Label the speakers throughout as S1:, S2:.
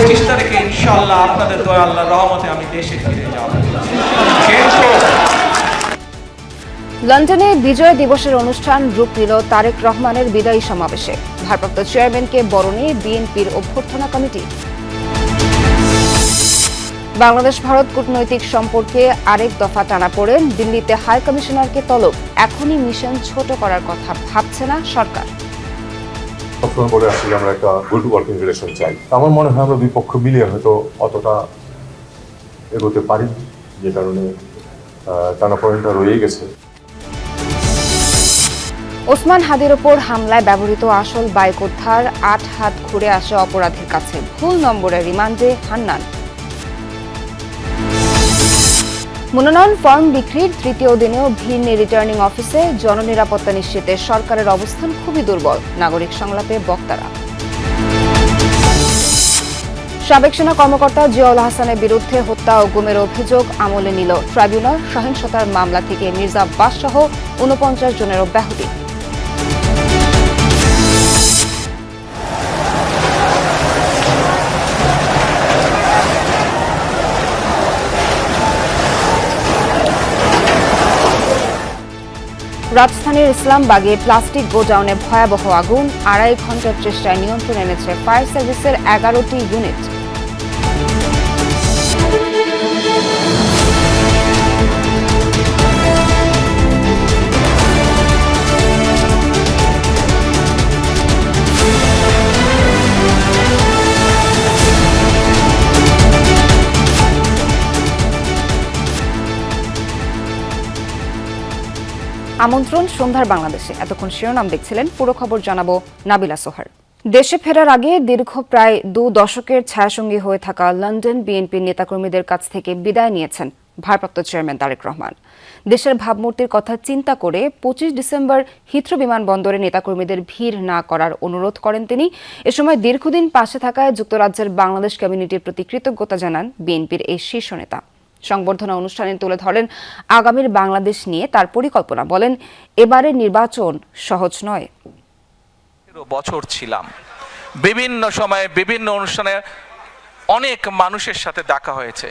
S1: 25 তারিখে ইনশাআল্লাহ আপনাদের দয়া আল্লাহর রহমতে আমি দেশে ফিরে যাব। কিন্তু
S2: লন্ডনে বিজয় দিবসের অনুষ্ঠান রূপ নিল তারেক রহমানের বিদায়ী সমাবেশে। ভারপ্রাপ্ত চেয়ারম্যানকে বরণে বিএনপির অভ্যর্থনা কমিটি। বাংলাদেশ ভারত কূটনৈতিক সম্পর্কে আরেক দফা টানাপোড়েন, দিল্লিতে হাই কমিশনারকে তলব। এখনই মিশন ছোট করার কথা ভাবছে না সরকার।
S3: সবসময় বলে আসছি আমরা একটা গুড ওয়ার্কিং রিলেশন চাই। আমার মনে হয় আমরা দুই পক্ষ মিলিয়ে হয়তো অতটা এগোতে পারি, যে কারণে টানাপোড়েনটা রয়ে গেছে।
S2: ওসমান হাদির ওপর হামলায় ব্যবহৃত আসল বাইক উদ্ধার, 8 হাত ঘুরে আসে অপরাধীর কাছে। ভুল নম্বরে রিমান্ডে হান্নান। মনোনয়ন ফর্ম বিক্রির তৃতীয় দিনেও ভিড় নেই রিটার্নিং অফিসে। জননিরাপত্তা নিশ্চিতে সরকারের অবস্থান খুবই দুর্বল, নাগরিক সংলাপে বক্তারা। সাবেক সেনা কর্মকর্তা জিয়াউল হাসানের বিরুদ্ধে হত্যা ও গুমের অভিযোগ আমলে নিল ট্রাইব্যুনাল। সহিংসতার মামলা থেকে মির্জা আব্বাস সহ 49 জনের অব্যাহতি। রাজধানীর ইসলামবাগে প্লাস্টিক গোডাউনে ভয়াবহ আগুন, 2.5 ঘন্টার চেষ্টায় নিয়ন্ত্রণ এনেছে ফায়ার সার্ভিসের 11টি ইউনিট। আমন্ত্রণ সন্ধ্যার বাংলাদেশে। এতক্ষণ শিরোনাম দেখছিলেন, পুরো খবর জানাবো নাবিলা সোহার। দেশে ফেরার আগে দীর্ঘ প্রায় 2 দশকের ছায়াসঙ্গী হয়ে থাকা লন্ডন বিএনপির নেতাকর্মীদের কাছ থেকে বিদায় নিয়েছেন ভারপ্রাপ্ত চেয়ারম্যান তারেক রহমান। দেশের ভাবমূর্তির কথা চিন্তা করে 25 ডিসেম্বর হিথ্রো বিমানবন্দরে নেতাকর্মীদের ভিড় না করার অনুরোধ করেন তিনি। এ সময় দীর্ঘদিন পাশে থাকায় যুক্তরাজ্যের বাংলাদেশ কমিউনিটির প্রতি কৃতজ্ঞতা জানান বিএনপির এই শীর্ষ নেতা। সংবর্ধনা অনুষ্ঠানে তুলে ধরেন আগামীর বাংলাদেশ নিয়ে তার পরিকল্পনা। বলেন, এবারের নির্বাচন সহজ নয়।
S1: বছর ছিলাম, বিভিন্ন সময়ে বিভিন্ন অনুষ্ঠানে অনেক মানুষের সাথে দেখা হয়েছে,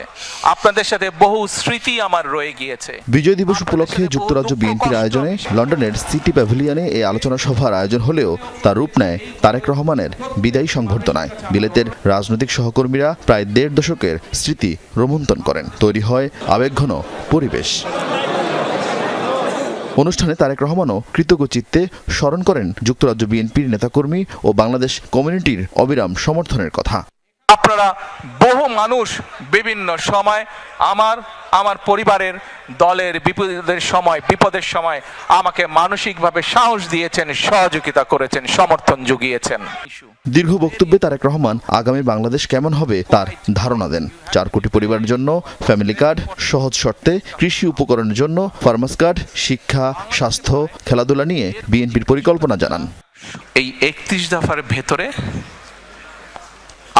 S1: আপনাদের সাথে বহু স্মৃতি আমার রয়ে গিয়েছে।
S4: বিজয় দিবস উপলক্ষে যুক্তরাজ্য বিএনপির আয়োজনে লন্ডনের সিটি প্যাভিলিয়নে এই আলোচনা সভার আয়োজন হলেও তার রূপ নেয় তারেক রহমানের বিদায়ী সংবর্ধনায়। বিলেতের রাজনৈতিক সহকর্মীরা প্রায় 1.5 দশকের স্মৃতি রোমন্থন করেন, তৈরি হয় আবেগঘন পরিবেশ। অনুষ্ঠানে তারেক রহমানও কৃতজ্ঞ চিত্তে স্মরণ করেন যুক্তরাজ্য বিএনপির নেতাকর্মী ও বাংলাদেশ কমিউনিটির অবিরাম সমর্থনের কথা।
S1: আপনারা বহু মানুষ বিভিন্ন সময় আমার পরিবারের দলের বিপদের সময় আমাকে মানসিকভাবে সাহস দিয়েছেন, সহযোগিতা করেছেন, সমর্থন জুগিয়েছেন।
S4: দীর্ঘ বক্তব্যে তারেক রহমান আগামী বাংলাদেশ কেমন হবে তার ধারণা দেন। 4 কোটি পরিবারের জন্য ফ্যামিলি কার্ড, সহজ শর্তে কৃষি উপকরণের জন্য ফার্মার্স কার্ড, শিক্ষা, স্বাস্থ্য, খেলাধুলা নিয়ে বিএনপির পরিকল্পনা জানান।
S1: এই 31 দফার ভেতরে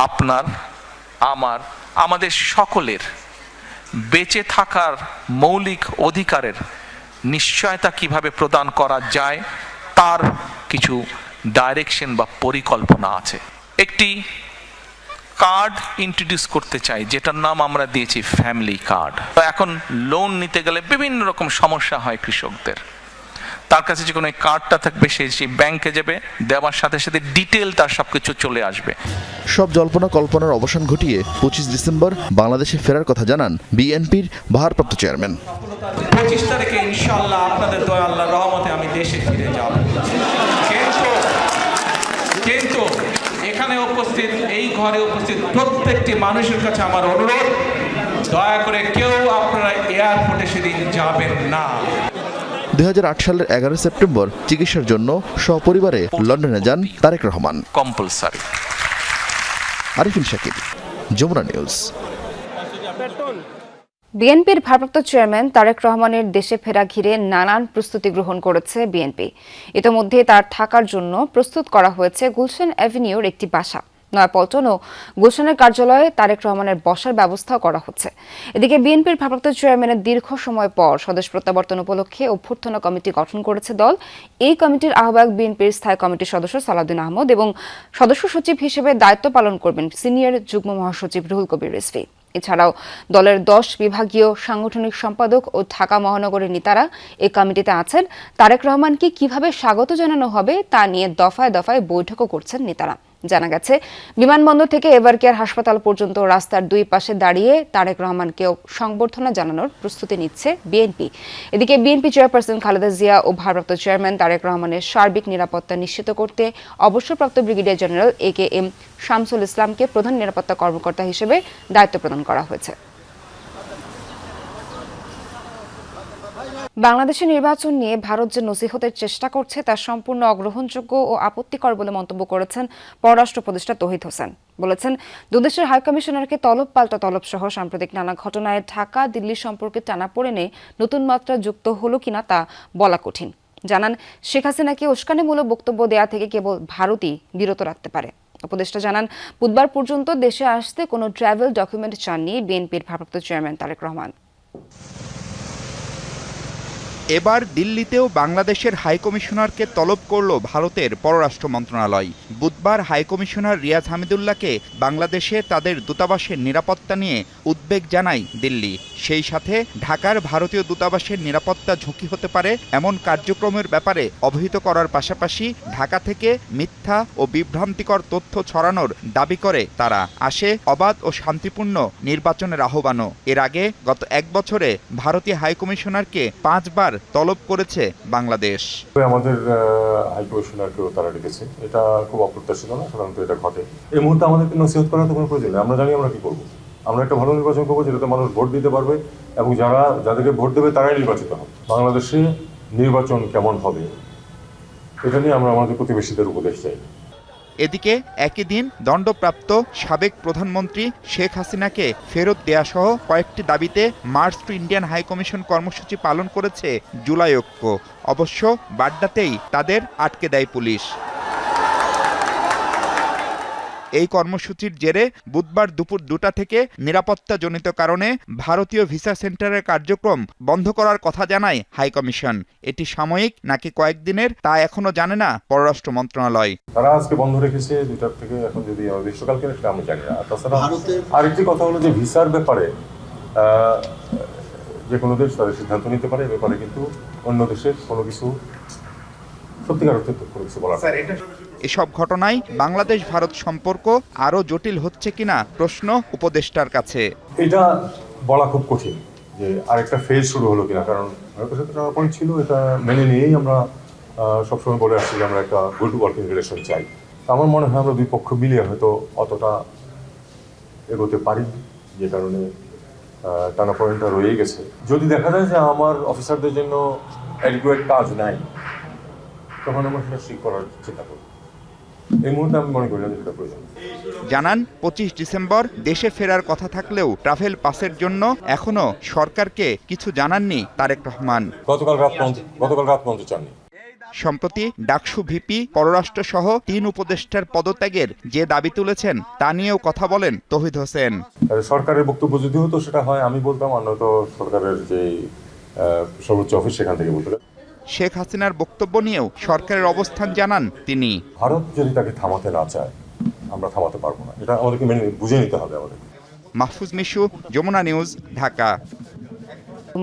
S1: আপনার, আমাদের সকলের বেঁচে থাকার মৌলিক অধিকারের নিশ্চয়তা কিভাবে প্রদান করা যায় তার কিছু ডাইরেকশন বা পরিকল্পনা আছে। একটি কার্ড ইন্ট্রোডিউস করতে চাই, যেটার নাম আমরা দিয়েছি ফ্যামিলি কার্ড। এখন লোন নিতে গেলে বিভিন্ন রকম সমস্যা হয় কৃষকদের। তার কাছে যখন এই কার্ডটা থাকবে, সেই ব্যাংকে যাবে, দেওয়ার সাথে সাথে ডিটেল তার সবকিছু চলে আসবে।
S4: সব জল্পনা কল্পনার অবসান ঘটিয়ে 25 ডিসেম্বর বাংলাদেশে ফেরার কথা জানান বিএনপির ভারপ্রাপ্ত চেয়ারম্যান।
S1: 25 তারিখে ইনশাআল্লাহ আপনাদের দয়া আল্লাহর রহমতে আমি দেশে ফিরে যাব। কিন্তু এখানে উপস্থিত, এই ঘরে উপস্থিত প্রত্যেকটি মানুষের কাছে আমার অনুরোধ, দয়া করে কেউ আপনারা এয়ারপোর্টে সেদিন যাবেন না।
S4: 2008 সালের 11 সেপ্টেম্বর চিকিৎসার জন্য সপরিবারে লন্ডনে যান তারেক রহমান।
S1: কম্পালসারি।
S4: আরিফিন শাকিল, যমুনা নিউজ।
S2: বিএনপির ভারপ্রাপ্ত চেয়ারম্যান তারেক রহমানের দেশে ফেরা ঘিরে নানান প্রস্তুতি গ্রহণ করেছে বিএনপি। ইতোমধ্যে তার থাকার জন্য প্রস্তুত করা হয়েছে গুলশান অ্যাভিনিউর একটি বাসা। নয়াপল্টন ও গুলশানের কার্যালয়ে তারেক রহমানের বসার ব্যবস্থাও করা হচ্ছে। এদিকে বিএনপির ভারপ্রাপ্ত চেয়ারম্যানের দীর্ঘ সময় পর স্বদেশ প্রত্যাবর্তন উপলক্ষে অভ্যর্থনা কমিটি গঠন করেছে দল। এই কমিটির আহ্বায়ক বিএনপির স্থায়ী কমিটির সদস্য সালাউদ্দিন আহমদ এবং সদস্য সচিব হিসেবে দায়িত্ব পালন করবেন সিনিয়র যুগ্ম মহাসচিব রুহুল কবির রিজভী। এছাড়াও দলের 10 বিভাগীয় সাংগঠনিক সম্পাদক ও ঢাকা মহানগরের নেতারা এই কমিটিতে আছেন। তারেক রহমানকে কিভাবে স্বাগত জানানো হবে তা নিয়ে দফায় দফায় বৈঠকও করছেন নেতারা। জানা গেছে, বিমানবন্দর থেকে এভারকেয়ার হাসপাতাল পর্যন্ত রাস্তার দুই পাশে দাঁড়িয়ে তারেক রহমানকেও সংবর্ধনা জানানোর প্রস্তুতি নিচ্ছে বিএনপি। এদিকে বিএনপি চেয়ারপারসন খালেদা জিয়া ও ভারপ্রাপ্ত চেয়ারম্যান তারেক রহমানের সার্বিক নিরাপত্তা নিশ্চিত করতে অবসরপ্রাপ্ত ব্রিগেডিয়ার জেনারেল AKM শামসুল ইসলামকে প্রধান নিরাপত্তা কর্মকর্তা হিসেবে দায়িত্ব প্রদান করা হয়েছে। বাংলাদেশের নির্বাচন নিয়ে ভারত যে নসিহতের চেষ্টা করছে তা সম্পূর্ণ অগ্রহণযোগ্য ও আপত্তিকর বলে মন্তব্য করেছেন পররাষ্ট্র উপদেষ্টা তৌহিদ হোসেন। বলেছেন, দুদেশের হাইকমিশনারকে তলব পাল্টা তলব সহ সাম্প্রতিক নানা ঘটনায় ঢাকা দিল্লি সম্পর্কে টানাপোড়েনে নতুন মাত্রা যুক্ত হলো কিনা তা বলা কঠিন। জানান, শেখ হাসিনাকে উস্কানিমূলক বক্তব্য দেয়া থেকে কেবল ভারতই বিরত রাখতে পারে। উপদেষ্টা জানান, বুধবার পর্যন্ত দেশে আসতে কোনো ট্রাভেল ডকুমেন্ট চাননি বিএনপির ভারপ্রাপ্ত চেয়ারম্যান তারেক রহমান।
S5: এবার দিল্লিতেও বাংলাদেশের হাইকমিশনারকে তলব করল ভারতের পররাষ্ট্র মন্ত্রণালয়। বুধবার হাইকমিশনার রিয়াজ হামিদুল্লাহকে বাংলাদেশে তাদের দূতাবাসের নিরাপত্তা নিয়ে উদ্বেগ জানায় দিল্লি। সেই সাথে ঢাকার ভারতীয় দূতাবাসের নিরাপত্তা ঝুঁকি হতে পারে এমন কার্যক্রমের ব্যাপারে অবহিত করার পাশাপাশি ঢাকা থেকে মিথ্যা ও বিভ্রান্তিকর তথ্য ছড়ানোর দাবি করে তারা। আসে অবাধ ও শান্তিপূর্ণ নির্বাচনের আহ্বানও। এর আগে গত 1 বছরে ভারতীয় হাইকমিশনারকে 5 বার তলব করেছে বাংলাদেশ।
S3: আমাদের হাইকমিশনারকেও তারা ডেকেছে। এটা খুব অপ্রত্যাশিত না, সাধারণত এটা ঘটে। এই মুহূর্তে আমাদেরকে নসিহত করার তো কোনো প্রয়োজন নেই। আমরা জানি আমরা কি করবো। আমরা একটা ভালো নির্বাচন করবো যেটাতে মানুষ ভোট দিতে পারবে এবং যাদেরকে ভোট দেবে তারাই নির্বাচিত হবে। বাংলাদেশে নির্বাচন কেমন হবে এটা নিয়ে আমরা আমাদের প্রতিবেশীদের উপদেশ চাই।
S5: এদিকে একই দিন দণ্ডপ্রাপ্ত সাবেক প্রধানমন্ত্রী শেখ হাসিনাকে ফেরত দেয়া সহ কয়েকটি দাবিতে মার্চ টু ইন্ডিয়ান হাইকমিশন কর্মসূচি পালন করেছে জুলাই ঐক্য। অবশ্য বাড্ডাতেই তাদের আটকে দেয় পুলিশ। এই কর্মসূচির জেরে বুধবার দুপুর 2টা থেকে নিরাপত্তাজনিত কারণে ভারতীয় ভিসা সেন্টারের কার্যক্রম বন্ধ করার কথা জানায় হাইকমিশন। এটি সাময়িক নাকি কয়েকদিনের তা এখনো জানে না পররাষ্ট্র মন্ত্রণালয়।
S3: তারা আজকে বন্ধ রেখেছে 2টা থেকে, এখন যদি গ্রীষ্মকালকে সেটা আমি জানি না। তাছাড়া আরেকটি কথা হলো যে ভিসার ব্যাপারে যে কোনো দেশ তাদের সিদ্ধান্ত নিতে পারে। এ ব্যাপারে কিন্তু অন্য দেশের কোনো কিছু সত্যিকার অর্থে কোনো কিছু বলা।
S5: এসব ঘটনায় বাংলাদেশ ভারত সম্পর্ক আরো জটিল হচ্ছে কিনা প্রশ্ন উপদেষ্টার কাছে।
S3: এটা বলা খুব কঠিন যে আরেকটা ফেজ শুরু হলো কিনা, কারণ ভারতের সাথে পয়েন্ট ছিল, এটা মেনে নিয়েই আমরা সবসময় বলে আসছি যে আমরা একটা গুড ওয়ার্কিং রিলেশন চাই। আমার মনে হয় আমরা দুই পক্ষ মিলিয়ে হয়তো অতটা এগোতে পারি, যে কারণে টানা পয়েন্টটা রয়ে গেছে। যদি দেখা যায় যে আমার অফিসারদের জন্য অ্যাডিকুয়েট কাজ নাই, তখন আমরা সেটা ঠিক করার চিন্তা করব। এই মুহূর্তে আমি মনে করি না যেটা প্রয়োজন।
S5: জানান, 25 ডিসেম্বর দেশে ফেরার কথা থাকলেও ট্রাভেল পাসের জন্য এখনো সরকারকে কিছু জানাননি তারেক রহমান।
S3: গতকাল রাত পর্যন্ত চাননি।
S5: সম্প্রতি ডাকসু ভিপি পররাষ্ট্র সহ 3 উপদেষ্টার পদত্যাগের যে দাবি তুলেছেন তা নিয়েও কথা বলেন তৌহিদ হোসেন।
S3: সরকারের বক্তব্য যদি হতো সেটা হয় আমি বলতাম, আর নয়তো সরকারের যে সর্বোচ্চ অফিস সেখান থেকে বলতে।
S5: শেখ হাসিনার বক্তব্য নিয়েও সরকারের অবস্থান জানান তিনি।
S3: ভারত যদি তাকে থামাতে না চায় আমরা থামাতে পারবো না, এটা আমাদেরকে বুঝে নিতে হবে আমাদের।
S5: Mahfuz Mishu, Jamuna news, Dhaka.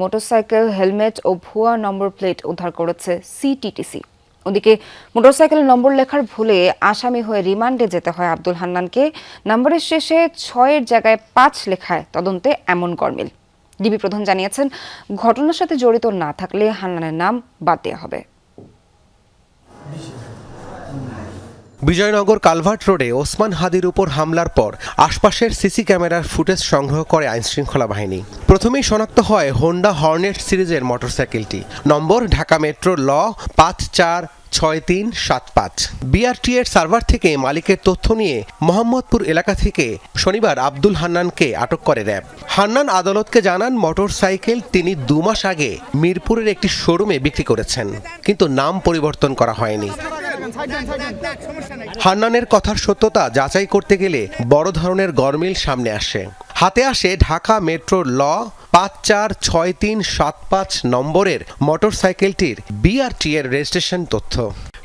S2: Motorcycle, helmet ও ভুয়া নম্বর প্লেট উদ্ধার করেছে সিটিটিসি। ওদিকে মোটরসাইকেল নম্বর লেখার ভুলে আসামি হয়ে রিমান্ডে যেতে হয় আব্দুল হান্নানকে। নম্বরের শেষে 6-এর জায়গায় 5 লেখায় তদন্তে এমন গরমিল। ডিবি প্রধান জানিয়েছেন, ঘটনার সাথে জড়িত না থাকলে হান্নানের নাম বাদ দেওয়া হবে।
S6: বিজয়নগর কালভার্ট রোডে ওসমান হাদির উপর হামলার পর আশপাশের সিসি ক্যামেরার ফুটেজ সংগ্রহ করে আইনশৃঙ্খলা বাহিনী। প্রথমেই শনাক্ত হয় হোন্ডা হর্নেট সিরিজের মোটরসাইকেলটি। নম্বর ঢাকা মেট্রো ল 546375। বিআরটি এর সার্ভার থেকে মালিকের তথ্য নিয়ে মোহাম্মদপুর এলাকা থেকে শনিবার আব্দুল হান্নানকে আটক করে র্যাব। হান্নান আদালতকে জানান, মোটরসাইকেল তিনি 2 মাস আগে মিরপুরের একটি শোরুমে বিক্রি করেছেন, কিন্তু নাম পরিবর্তন করা হয়নি। হান্নানের কথার সত্যতা যাচাই করতে গেলে বড় ধরনের গরমিল সামনে আসে। হাতে আসে ঢাকা মেট্রোর ল 546375 নম্বরের মোটরসাইকেলটির BRT এর রেজিস্ট্রেশন তথ্য।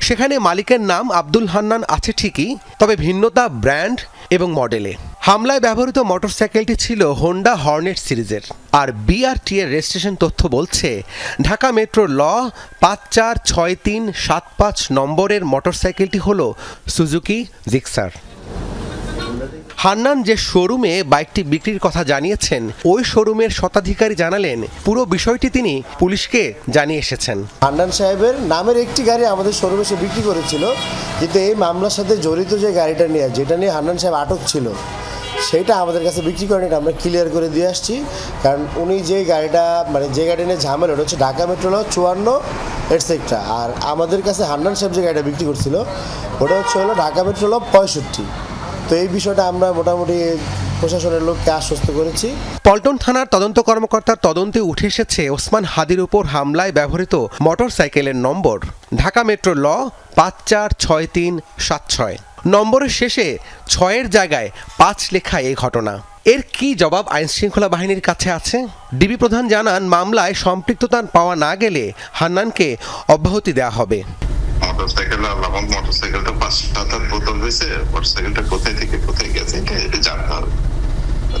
S6: সেখানে মালিকের নাম আব্দুল হান্নান আছে ঠিকই, তবে ভিন্নতা ব্র্যান্ড এবং মডেলে। হামলায় ব্যবহৃত মোটরসাইকেলটি ছিল হোন্ডা হর্নেট সিরিজের, আর BRT এর রেজিস্ট্রেশন তথ্য বলছে ঢাকা মেট্রো ল 546375 নম্বরের মোটরসাইকেলটি হল সুজুকি জিক্সার। হান্নান যে শোরুমে বাইকটি বিক্রির কথা জানিয়েছেন, ওই শোরুমের স্বত্বাধিকারী জানালেন পুরো বিষয়টি তিনি পুলিশকে জানিয়ে এসেছেন।
S7: হান্নান সাহেবের নামের একটি গাড়ি আমাদের শোরুমে সে বিক্রি করেছিল, কিন্তু এই মামলার সাথে জড়িত যে গাড়িটা নিয়ে, যেটা নিয়ে হান্নান সাহেব আটক ছিল, সেইটা আমাদের কাছে বিক্রি করেন। এটা আমরা ক্লিয়ার করে দিয়ে আসছি, কারণ উনি যে গাড়িটা যে গাড়ি নিয়ে ঝামেলা, ওটা হচ্ছে ঢাকা মেট্রো ল 54 এটসেট্রা। আর আমাদের কাছে হান্নান সাহেব যে গাড়িটা বিক্রি করছিল, ওটা হলো ঢাকা মেট্রো ল 65। তো এই বিষয়টা আমরা মোটামুটি প্রশাসনের লোককে আশ্বস্ত করেছি।
S6: পল্টন থানার তদন্ত কর্মকর্তার তদন্তে উঠে এসেছে ওসমান হাদির উপর হামলায় ব্যবহৃত মোটরসাইকেলের নম্বর ঢাকা মেট্রো ল 546376। নম্বরের শেষে 6-এর জায়গায় 5 লেখা এই ঘটনা। এর কি জবাব আইনশৃঙ্খলা বাহিনীর কাছে আছে? ডিবি প্রধান জানান, মামলায় সম্পৃক্ততা পাওয়া না গেলে হান্নানকে অব্যাহতি দেওয়া হবে।
S8: মোটরসাইকেলটা 5-7 বোতল হয়েছে, মোটরসাইকেলটা কোথায় থেকে কোথায় গেছে এটা জানতে হবে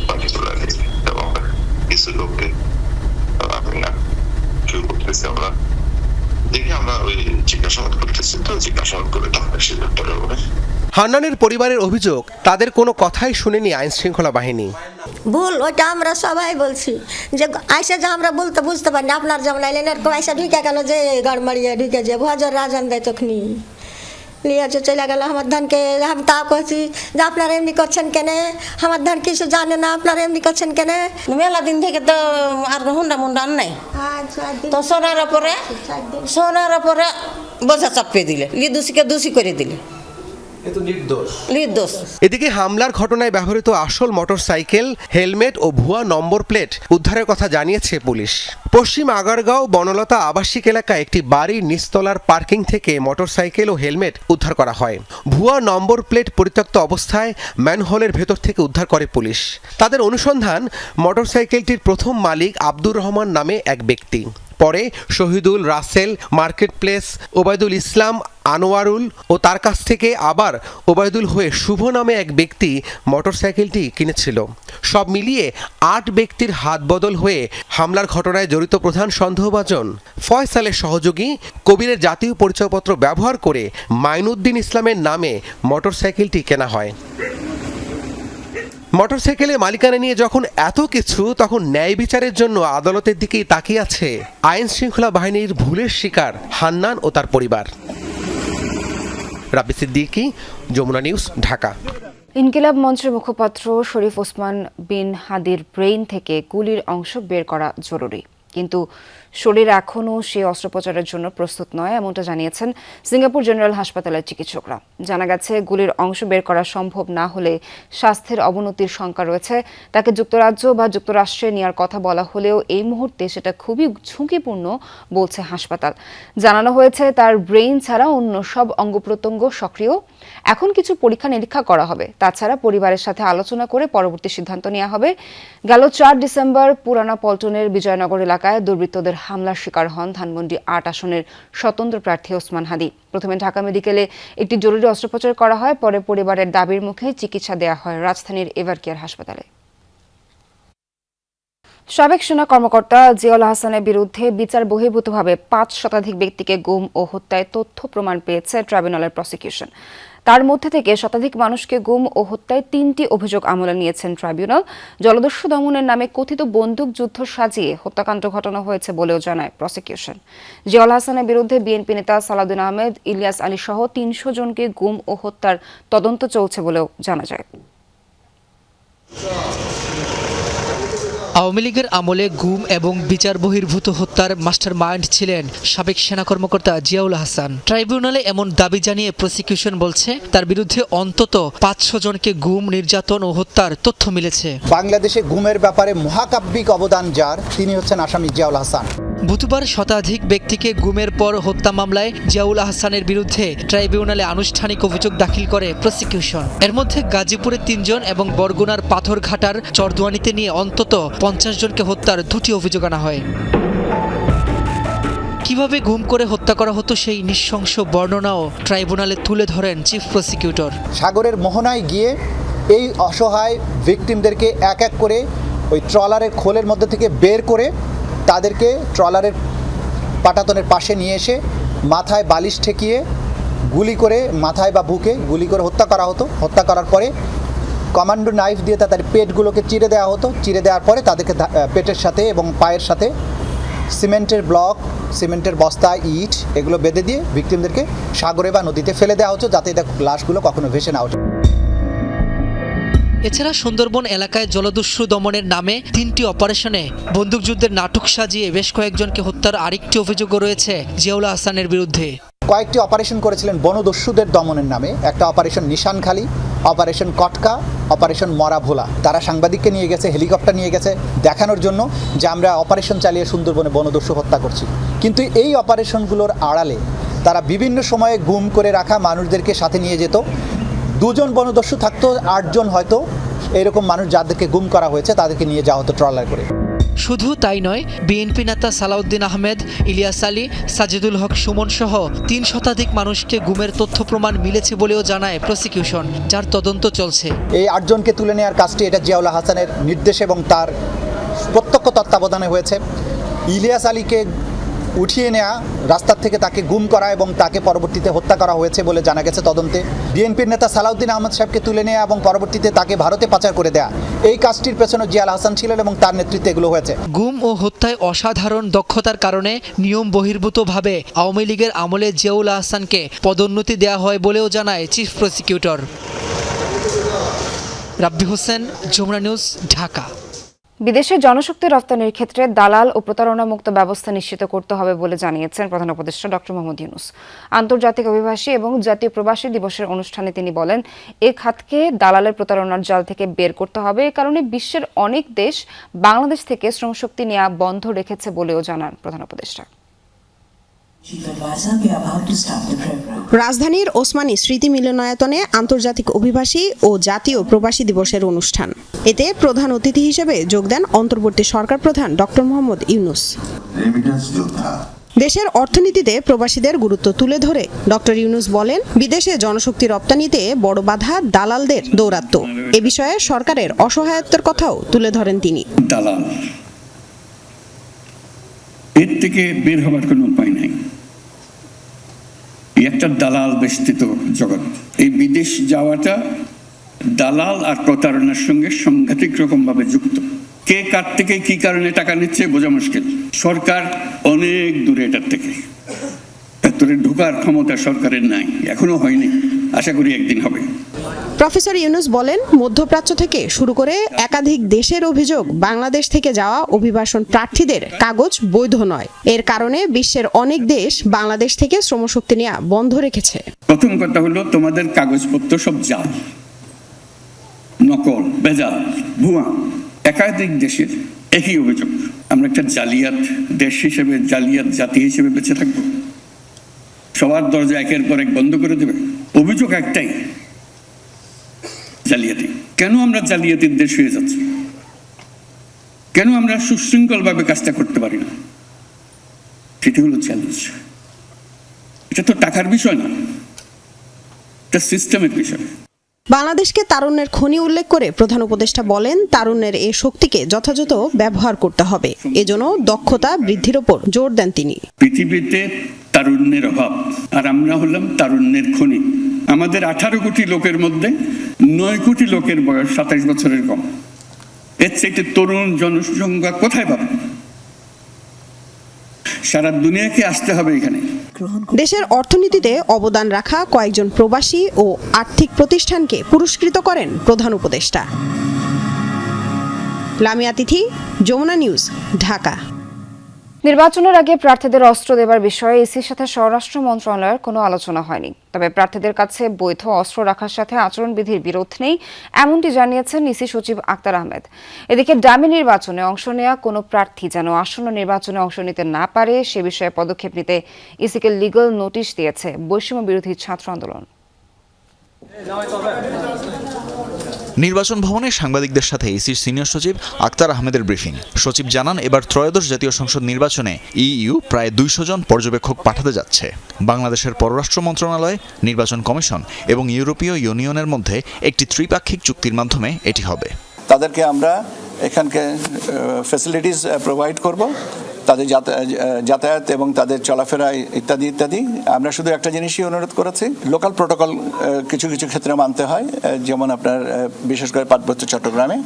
S8: পার্টিকুলারলি। এবং কিছু লোককে আমি না শুরু করতেছি, আমরা দেখি, আমরা ওই জিজ্ঞাসাবাদ করতেছি, তো জিজ্ঞাসাবাদ করে তারপরে সিদ্ধান্ত নেব।
S6: হান্নানের পরিবারের অভিযোগ, তাদের কোনো কথাই শুনেনি আইনশৃঙ্খলা বাহিনী।
S9: ভুল, ওইটা আমরা সবাই বলছি যে আইসা যে আমরা বলতে বুঝতে পারি না, আপনার যেমন আইলেন এরকম আইসা ঢুকে গেল, যে গাড় মারিয়ে ঢুকে যে ভজর রাজান দেয় তখনই নিয়ে চলে গেল আমার ধানকে। আমি তা করছি যে আপনারা এমনি করছেন কেন, আমার ধান কিছু জানে না, আপনারা এমনি করছেন কেন। মেলা দিন থেকে তো আর হুন্ডা মুন্ডা নাই, তো সোনার ওপরে বোঝা চাপিয়ে দিলে, দোষীকে দোষী করে দিলে।
S6: এদিকে হামলার ঘটনায় ব্যবহৃত আসল মোটরসাইকেল, হেলমেট ও ভুয়া নম্বর প্লেট উদ্ধারের কথা জানিয়েছে পুলিশ। পশ্চিম আগারগাঁও বনলতা আবাসিক এলাকায় একটি বাড়ির নিচতলার পার্কিং থেকে মোটরসাইকেল ও হেলমেট উদ্ধার করা হয়। ভুয়া নম্বর প্লেট পরিত্যক্ত অবস্থায় ম্যানহোলের ভেতর থেকে উদ্ধার করে পুলিশ। তাদের অনুসন্ধান, মোটরসাইকেলটির প্রথম মালিক আব্দুর রহমান নামে এক ব্যক্তি। পরে শহীদুল, রাসেল, মার্কেট প্লেস, ওবায়দুল ইসলাম, আনোয়ারুল ও তার কাছ থেকে আবার ওবায়দুল হয়ে শুভ নামে এক ব্যক্তি মোটরসাইকেলটি কিনেছিল। সব মিলিয়ে 8 ব্যক্তির হাত বদল হয়ে হামলার ঘটনায় জড়িত প্রধান সন্দেহভাজন ফয়সালের সহযোগী কবিরের জাতীয় পরিচয়পত্র ব্যবহার করে মাইনুদ্দিন ইসলামের নামে মোটরসাইকেলটি কেনা হয়। মোটরসাইকেলে মালিকানা নিয়ে যখন এত কিছু, তখন ন্যায় বিচারের জন্য আদালতের দিকেই তাকিয়ে আছে আইন শৃঙ্খলা বাহিনীর ভুলের শিকার হান্নান ও তার পরিবার। রাব্বি সিদ্দিকী, যমুনা নিউজ, ঢাকা।
S2: ইনকিলাব মঞ্চের মুখপাত্র শরীফ ওসমান বিন হাদির ব্রেইন থেকে গুলির অংশ বের করা জরুরি, কিন্তু শরীর এখনও সে অস্ত্রোপচারের জন্য প্রস্তুত নয়, এমনটা জানিয়েছেন সিঙ্গাপুর জেনারেল হাসপাতালের চিকিৎসকরা। জানা গেছে, গুলির অংশ বের করা সম্ভব না হলে স্বাস্থ্যের অবনতির শঙ্কা রয়েছে। তাকে যুক্তরাজ্য বা যুক্তরাষ্ট্রে নেওয়ার কথা বলা হলেও এই মুহূর্তে সেটা খুবই ঝুঁকিপূর্ণ বলছে হাসপাতাল। জানানো হয়েছে, তার ব্রেইন ছাড়া অন্য সব অঙ্গ প্রত্যঙ্গ সক্রিয়। এখন কিছু পরীক্ষা নিরীক্ষা করা হবে, তাছাড়া পরিবারের সাথে আলোচনা করে পরবর্তী সিদ্ধান্ত নেওয়া হবে। গেল 4 ডিসেম্বর পুরানা পল্টনের বিজয়নগর এলাকায় দুর্বৃত্তদের হামলার শিকার হন ধানমন্ডি 8 আসনের স্বতন্ত্র প্রার্থী ওসমান হাদি। প্রথমে ঢাকা মেডিকেলে একটি জরুরি অস্ত্রোপচার করা হয়, পরে পরিবারের দাবির মুখে চিকিৎসা দেওয়া হয় রাজধানীর এভারকেয়ার হাসপাতালে। সাবেক সেনা কর্মকর্তা জিয়াউল হাসানের বিরুদ্ধে বিচার বহির্ভূতভাবে 5 শতাধিক ব্যক্তিকে গুম ও হত্যায় তথ্য প্রমাণ পেয়েছে ট্রাইব্যুনালের প্রসিকিউশন। তার মধ্যে থেকে শতাধিক মানুষকে গুম ও হত্যায় 3টি অভিযোগ আমলে নিয়েছেন ট্রাইব্যুনাল। জলদস্যু দমনের নামে কথিত বন্দুক যুদ্ধ সাজিয়ে হত্যাকাণ্ড ঘটানো হয়েছে বলেও জানায় প্রসিকিউশন। জিয়াউল হাসানের বিরুদ্ধে বিএনপি নেতা সালাউদ্দিন আহমেদ, ইলিয়াস আলী সহ 300 জনকে গুম ও হত্যার তদন্ত চলছে বলেও জানা যায়।
S10: আওয়ামী লীগের আমলে গুম এবং বিচার বহির্ভূত হত্যার মাস্টার মাইন্ড ছিলেন সাবেক সেনা কর্মকর্তা জিয়াউল হাসান। ট্রাইব্যুনালে এমন দাবি জানিয়ে প্রসিকিউশন বলছে, তার বিরুদ্ধে অন্তত 500 জনকে গুম, নির্যাতন ও হত্যার তথ্য মিলেছে।
S11: বাংলাদেশে গুমের ব্যাপারে মহাকাব্যিক অবদান যার, তিনি হচ্ছেন আসামি জিয়াউল হাসান।
S10: বুধবার শতাধিক ব্যক্তিকে গুমের পর হত্যা মামলায় জিয়াউল আহসানের বিরুদ্ধে ট্রাইব্যুনালে আনুষ্ঠানিক অভিযোগ দাখিল করে প্রসিকিউশন। এর মধ্যে গাজীপুরে 3 জন এবং বরগুনার পাথরঘাটার চরদুয়ানিতে নিয়ে অন্তত 50 জনকে হত্যার 2টি অভিযোগ আনা হয়। কিভাবে গুম করে হত্যা করা হতো সেই নৃশংস বর্ণনাও ট্রাইব্যুনালে তুলে ধরেন চিফ প্রসিকিউটর।
S11: সাগরের মোহনায় গিয়ে এই অসহায় ভিকটিমদেরকে এক এক করে ওই ট্রলারের খোলের মধ্যে থেকে বের করে তাদেরকে ট্রলারের পাটাতনের পাশে নিয়ে এসে মাথায় বালিশ ঠেকিয়ে গুলি করে মাথায় বা বুকে গুলি করে হত্যা করা হতো। হত্যা করার পরে কমান্ডো নাইফ দিয়ে তাদের পেটগুলোকে চিরে দেওয়া হতো। চিরে দেওয়ার পরে তাদেরকে পেটের সাথে এবং পায়ের সাথে সিমেন্টের ব্লক, সিমেন্টের বস্তা, ইট এগুলো বেঁধে দিয়ে ভিকটিমদেরকে সাগরে বা নদীতে ফেলে দেওয়া হতো যাতে লাশগুলো কখনো ভেসে না ওঠে।
S10: এছাড়া সুন্দরবন এলাকায় জলদস্যু দমনের নামে 3টি অপারেশনে বন্দুকযুদ্ধের নাটক সাজিয়ে বেশ কয়েকজনকে হত্যার আরেকটি অভিযোগও রয়েছে জিয়াউল আহসানের বিরুদ্ধে।
S11: কয়েকটি অপারেশন করেছিলেন বনদস্যুদের দমনের নামে। একটা অপারেশন নিশানখালী, অপারেশন কটকা, অপারেশন মরা ভোলা। তারা সাংবাদিককে নিয়ে গেছে, হেলিকপ্টার নিয়ে গেছে দেখানোর জন্য যে আমরা অপারেশন চালিয়ে সুন্দরবনে বনদস্যু হত্যা করছি। কিন্তু এই অপারেশনগুলোর আড়ালে তারা বিভিন্ন সময়ে গুম করে রাখা মানুষদেরকে সাথে নিয়ে যেত। 2 জন বনদস্যু থাকতো, 8 জন হয়তো এরকম মানুষ যাদেরকে গুম করা হয়েছে তাদেরকে নিয়ে যাওয়া হতো ট্রলার করে।
S10: শুধু তাই নয়, বিএনপি নেতা সালাউদ্দিন আহমেদ, ইলিয়াস আলী, সাজিদুল হক সুমন সহ 3 শতাধিক মানুষকে গুমের তথ্য প্রমাণ মিলেছে বলেও জানায় প্রসিকিউশন, যার তদন্ত চলছে।
S11: এই 8 জনকে তুলে নেওয়ার কাজটি এটা জিয়াউল আহসানের নির্দেশ এবং তার প্রত্যক্ষ তত্ত্বাবধানে হয়েছে। ইলিয়াস আলীকে উঠিয়ে নেওয়া, রাস্তার থেকে তাকে গুম করা এবং তাকে পরবর্তীতে হত্যা করা হয়েছে বলে জানা গেছে তদন্তে। বিএনপির নেতা সালাউদ্দিন আহমেদ সাহেবকে তুলে নেওয়া এবং পরবর্তীতে তাকে ভারতে পাচার করে দেয়া, এই কাজটির পেছনে জিয়াউল আহসান ছিলেন এবং তার নেতৃত্বে এগুলো হয়েছে।
S10: গুম ও হত্যায় অসাধারণ দক্ষতার কারণে নিয়ম বহির্ভূতভাবে আওয়ামী লীগের আমলে জিয়াউল আহসানকে পদোন্নতি দেওয়া হয় বলেও জানায় চিফ প্রসিকিউটর। রাব্বি হোসেন, যমুনা নিউজ, ঢাকা।
S2: বিদেশে জনশক্তি রপ্তানির ক্ষেত্রে দালাল ও প্রতারণামুক্ত ব্যবস্থা নিশ্চিত করতে হবে বলে জানিয়েছেন প্রধান উপদেষ্টা ডক্টর মোহাম্মদ ইউনূস। আন্তর্জাতিক অভিবাসী এবং জাতীয় প্রবাসী দিবসের অনুষ্ঠানে তিনি বলেন, এই খাতকে দালালের প্রতারণার জাল থেকে বের করতে হবে। এ কারণে বিশ্বের অনেক দেশ বাংলাদেশ থেকে শ্রমশক্তি নেওয়া বন্ধ রেখেছে বলেও জানান প্রধান উপদেষ্টা।
S12: রাজধানীর ওসমানী স্মৃতি মিলনায়তনে আন্তর্জাতিক অভিবাসী ও জাতীয় প্রবাসী দিবসের অনুষ্ঠান। এতে প্রধান অতিথি হিসেবে যোগ দেন অন্তর্বর্তী সরকার প্রধান ডক্টর মোহাম্মদ ইউনূস। দেশের অর্থনীতিতে প্রবাসীদের গুরুত্ব তুলে ধরে ডক্টর ইউনূস বলেন, বিদেশে জনশক্তি রপ্তানিতে বড় বাধা দালালদের দৌরাত্ম্য। এ বিষয়ে সরকারের অসহায়ত্বের কথাও তুলে ধরেন তিনি।
S13: দালাল, এর থেকে বের হবার কোনো উপায় নাই। একটা দালাল বেষ্টিত জগৎ। এই বিদেশ যাওয়াটা দালাল আর প্রতারণার সঙ্গে সাংঘাতিক রকম ভাবে যুক্ত। কে কার থেকে কি কারণে টাকা নিচ্ছে বোঝা মুশকিল। সরকার অনেক দূরে এটার থেকে, ভেতরে ঢোকার ক্ষমতা সরকারের নাই, এখনো হয়নি, আশা করি একদিন হবে।
S12: প্রফেসর ইউনূস বলেন, মধ্যপ্রাচ্য থেকে শুরু করে একাধিক দেশের অভিযোগ বাংলাদেশ থেকে যাওয়া অভিবাসন প্রার্থীদের কাগজ বৈধ নয়। এর কারণে বিশ্বের অনেক দেশ বাংলাদেশ থেকে শ্রমশক্তি নেওয়া বন্ধ রেখেছে।
S13: প্রথম কথা হলো, তোমাদের কাগজপত্র সব জাল, নকল, বেজাল, ভুয়া। একাধিক দেশের একই অভিযোগ। আমরা একটা জালিয়াত দেশ হিসেবে, জালিয়াত জাতি হিসেবে বেঁচে থাকবো? সবার দরজা একের পর এক বন্ধ করে দেবে? অভিযোগ একটাই, জালিয়াতি। কেন আমরা জালিয়াতির দেশ হয়ে যাচ্ছি? কেন আমরা সুশৃঙ্খল ভাবে কাজটা করতে পারি না? সেটি হলো চ্যালেঞ্জ। এটা তো টাকার বিষয় না, এটা সিস্টেমের বিষয়।
S12: বাংলাদেশকে তারুণ্যের খনি উল্লেখ করে প্রধান উপদেষ্টা বলেন, তারুণ্যের এই শক্তিকে যথাযথ ব্যবহার করতে হবে। এজন্য দক্ষতা বৃদ্ধির উপর জোর দেন তিনি।
S13: পৃথিবীতে তারুণ্যের অভাব, আর আমরা হলাম তারুণ্যের খনি। আমাদের 18 কোটি লোকের মধ্যে 9 কোটি লোকের বয়স 27 বছরের কম। এর চাইতে তরুণ জনসংখ্যা কোথায় পাবে? সারা দুনিয়াকে আসতে হবে এখানে।
S12: দেশের অর্থনীতিতে অবদান রাখা কয়েকজন প্রবাসী ও আর্থিক প্রতিষ্ঠানকে পুরস্কৃত করেন প্রধান উপদেষ্টা। লামিয়া তিথি, যমুনা নিউজ, ঢাকা।
S2: নির্বাচনের আগে প্রার্থীদের অস্ত্র দেবার বিষয়ে ইসির সাথে স্বরাষ্ট্র মন্ত্রণালয়ের কোনো আলোচনা হয়নি। তবে প্রার্থীদের কাছে বৈধ অস্ত্র রাখার সাথে আচরণবিধির বিরোধ নেই, এমনটি জানিয়েছেন ইসি সচিব আক্তার আহমেদ। এদিকে ডামি নির্বাচনে অংশ নেওয়া কোনো প্রার্থী যেন আসন্ন নির্বাচনে অংশ নিতে না পারে সে বিষয়ে পদক্ষেপ নিতে ইসিকে লিগ্যাল নোটিশ দিয়েছে বৈষম্য বিরোধী ছাত্র আন্দোলন।
S14: নির্বাচন ভবনে সাংবাদিকদের সাথে ইসির সিনিয়র সচিব আক্তার আহমেদের ব্রিফিং। সচিব জানান, এবার ত্রয়োদশ জাতীয় সংসদ নির্বাচনে ইইউ প্রায় 200 জন পর্যবেক্ষক পাঠাতে যাচ্ছে। বাংলাদেশের পররাষ্ট্র মন্ত্রণালয়, নির্বাচন কমিশন এবং ইউরোপীয় ইউনিয়নের মধ্যে একটি ত্রিপাক্ষিক চুক্তির মাধ্যমে এটি হবে।
S15: তাদেরকে আমরা এখানকে ফ্যাসিলিটিস প্রোভাইড করব, তাদের যাতায়াত এবং তাদের চলাফেরা ইত্যাদি ইত্যাদি। আমরা শুধু একটা জিনিসই অনুরোধ করেছি, লোকাল প্রোটোকল কিছু কিছু ক্ষেত্রে মানতে হয়, যেমন আপনার বিশেষ করে পার্বত্য চট্টগ্রামে